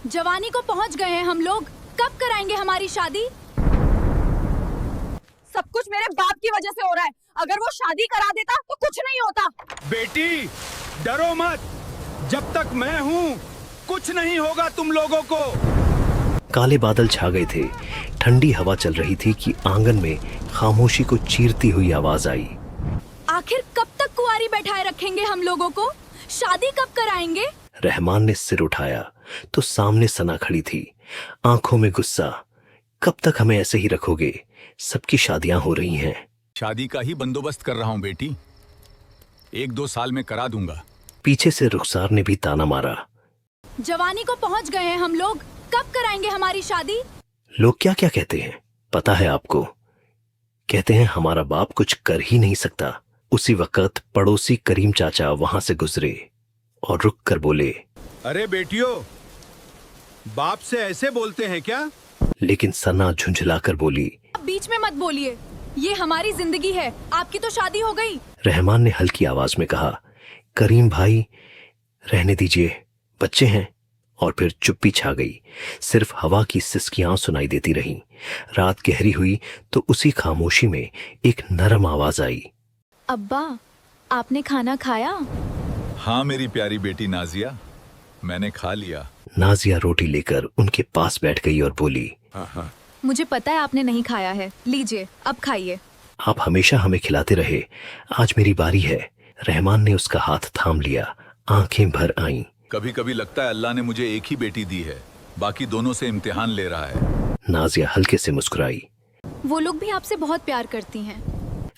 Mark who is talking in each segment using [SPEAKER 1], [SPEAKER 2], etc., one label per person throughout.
[SPEAKER 1] जवानी को पहुंच गए हैं हम लोग, कब कराएंगे हमारी शादी?
[SPEAKER 2] सब कुछ मेरे बाप की वजह से हो रहा है। अगर वो शादी करा देता तो कुछ नहीं होता।
[SPEAKER 3] बेटी डरो मत, जब तक मैं हूँ कुछ नहीं होगा तुम लोगों को।
[SPEAKER 4] काले बादल छा गए थे, ठंडी हवा चल रही थी कि आंगन में खामोशी को चीरती हुई आवाज आई।
[SPEAKER 1] आखिर कब तक कुंवारी बैठाए रखेंगे हम लोगों को? शादी कब कराएंगे?
[SPEAKER 4] रहमान ने सिर उठाया तो सामने सना खड़ी थी, आंखों में गुस्सा। कब तक हमें ऐसे ही रखोगे? सबकी शादियां हो रही हैं।
[SPEAKER 5] शादी का ही बंदोबस्त कर रहा हूँ बेटी, 1-2 साल में करा दूंगा।
[SPEAKER 4] पीछे से रुखसार ने भी ताना मारा।
[SPEAKER 1] जवानी को पहुंच गए हैं हम लोग, कब कराएंगे हमारी शादी?
[SPEAKER 4] लोग क्या क्या कहते हैं पता है आपको? कहते हैं हमारा बाप कुछ कर ही नहीं सकता। उसी वक्त पड़ोसी करीम चाचा वहां से गुजरे और रुक कर बोले,
[SPEAKER 3] अरे बेटियों, बाप से ऐसे बोलते हैं क्या?
[SPEAKER 4] लेकिन सना झुंझलाकर बोली,
[SPEAKER 1] अब बीच में मत बोलिए, ये हमारी जिंदगी है, आपकी तो शादी हो गई।
[SPEAKER 4] रहमान ने हल्की आवाज में कहा, करीम भाई रहने दीजिए, बच्चे हैं। और फिर चुप्पी छा गई, सिर्फ हवा की सिसकियां सुनाई देती रहीं। रात गहरी हुई तो उसी खामोशी में एक नरम आवाज आई,
[SPEAKER 1] अब्बा आपने खाना खाया?
[SPEAKER 5] हाँ मेरी प्यारी बेटी नाजिया, मैंने खा लिया।
[SPEAKER 4] नाजिया रोटी लेकर उनके पास बैठ गई और बोली,
[SPEAKER 1] मुझे पता है आपने नहीं खाया है, लीजिए अब खाइए।
[SPEAKER 4] आप हमेशा हमें खिलाते रहे, आज मेरी बारी है। रहमान ने उसका हाथ थाम लिया, आंखें भर आईं।
[SPEAKER 5] कभी कभी लगता है अल्लाह ने मुझे एक ही बेटी दी है, बाकी दोनों से इम्तिहान ले रहा है।
[SPEAKER 4] नाजिया हल्के से मुस्कुराई।
[SPEAKER 1] वो लोग भी आपसे बहुत प्यार करती हैं।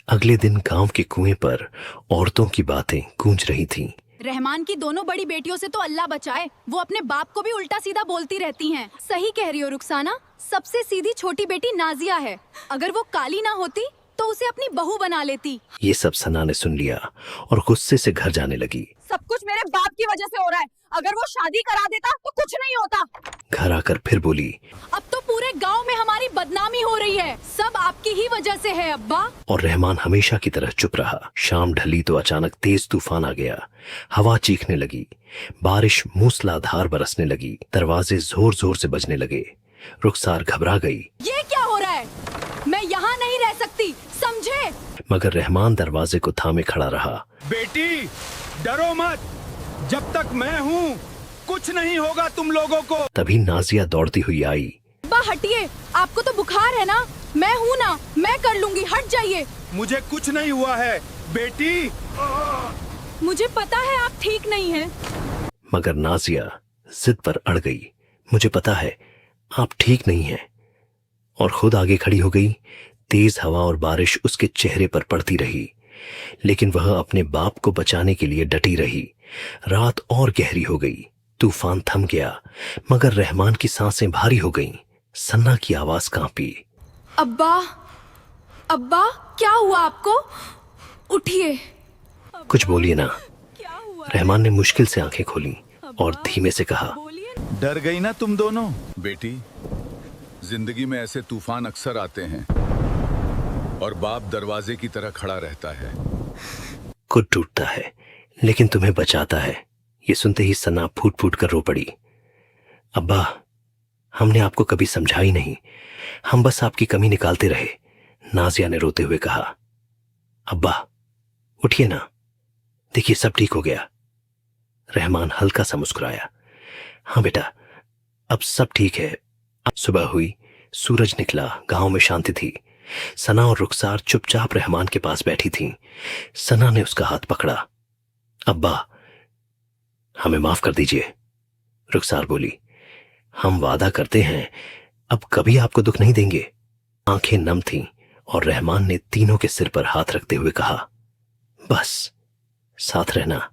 [SPEAKER 4] अगले दिन गांव के कुएं पर औरतों की बातें गूंज रही थीं।
[SPEAKER 1] रहमान की दोनों बड़ी बेटियों से तो अल्लाह बचाए, वो अपने बाप को भी उल्टा सीधा बोलती रहती हैं। सही कह रही हो रुखसाना, सबसे सीधी छोटी बेटी नाजिया है। अगर वो काली ना होती तो उसे अपनी बहू बना लेती।
[SPEAKER 4] ये सब सना ने सुन लिया और गुस्से से घर जाने लगी।
[SPEAKER 2] सब कुछ मेरे बाप की वजह से हो रहा है। अगर वो शादी करा देता तो कुछ नहीं होता।
[SPEAKER 4] घर आकर फिर बोली,
[SPEAKER 1] अब तो पूरे गांव में हमारी बदनामी हो रही है, सब आपकी ही वजह से है अब्बा।
[SPEAKER 4] और रहमान हमेशा की तरह चुप रहा। शाम ढली तो अचानक तेज तूफान आ गया। हवा चीखने लगी, बारिश मूसलाधार बरसने लगी, दरवाजे जोर जोर से बजने लगे। रुखसार घबरा गई।
[SPEAKER 1] ये क्या हो रहा है? मैं यहाँ नहीं रह सकती, समझे?
[SPEAKER 4] मगर रहमान दरवाजे को थामे खड़ा रहा।
[SPEAKER 3] बेटी डरो मत, जब तक मैं हूँ कुछ नहीं होगा तुम लोगों को।
[SPEAKER 4] तभी नाजिया दौड़ती हुई आई।
[SPEAKER 1] अब्बा हटिए, आपको तो बुखार है ना, मैं हूँ ना, मैं कर लूंगी, हट जाइए।
[SPEAKER 3] मुझे कुछ नहीं हुआ है बेटी।
[SPEAKER 1] मुझे पता है आप ठीक नहीं हैं।
[SPEAKER 4] मगर नाजिया जिद पर अड़ गई। मुझे पता है आप ठीक नहीं हैं। और खुद आगे खड़ी हो गई। तेज हवा और बारिश उसके चेहरे पर पड़ती रही, लेकिन वह अपने बाप को बचाने के लिए डटी रही। रात और गहरी हो गई, तूफान थम गया, मगर रहमान की सांसें भारी हो गईं। सन्ना की आवाज कांपी।
[SPEAKER 1] अब्बा, अब्बा क्या हुआ आपको? उठिए।
[SPEAKER 4] कुछ बोलिए ना।
[SPEAKER 1] क्या हुआ?
[SPEAKER 4] रहमान ने मुश्किल से आंखें खोली और धीमे से कहा,
[SPEAKER 1] बोलिए।
[SPEAKER 5] डर गई ना तुम दोनों? बेटी, जिंदगी में ऐसे तूफान अक्सर आते हैं और बाप दरवाजे की तरह खड़ा रहता है।
[SPEAKER 4] खुद टूटता है लेकिन तुम्हें बचाता है। ये सुनते ही सना फूट फूट कर रो पड़ी। अब्बा, हमने आपको कभी समझा ही नहीं, हम बस आपकी कमी निकालते रहे। नाजिया ने रोते हुए कहा। अब्बा उठिए ना, देखिए सब ठीक हो गया। रहमान हल्का सा मुस्कुराया। हाँ बेटा, अब सब ठीक है। सुबह हुई, सूरज निकला, गांव में शांति थी। सना और रुखसार चुपचाप रहमान के पास बैठी थीं। सना ने उसका हाथ पकड़ा। अब्बा हमें माफ कर दीजिए, रुखसार बोली। हम वादा करते हैं अब कभी आपको दुख नहीं देंगे। आंखें नम थीं और रहमान ने तीनों के सिर पर हाथ रखते हुए कहा, बस साथ रहना,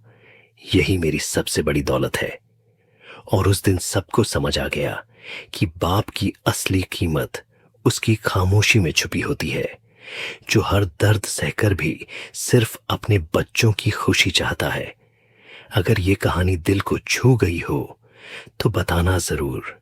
[SPEAKER 4] यही मेरी सबसे बड़ी दौलत है। और उस दिन सबको समझ आ गया कि बाप की असली कीमत उसकी खामोशी में छुपी होती है, जो हर दर्द सहकर भी सिर्फ अपने बच्चों की खुशी चाहता है। अगर ये कहानी दिल को छू गई हो तो बताना जरूर।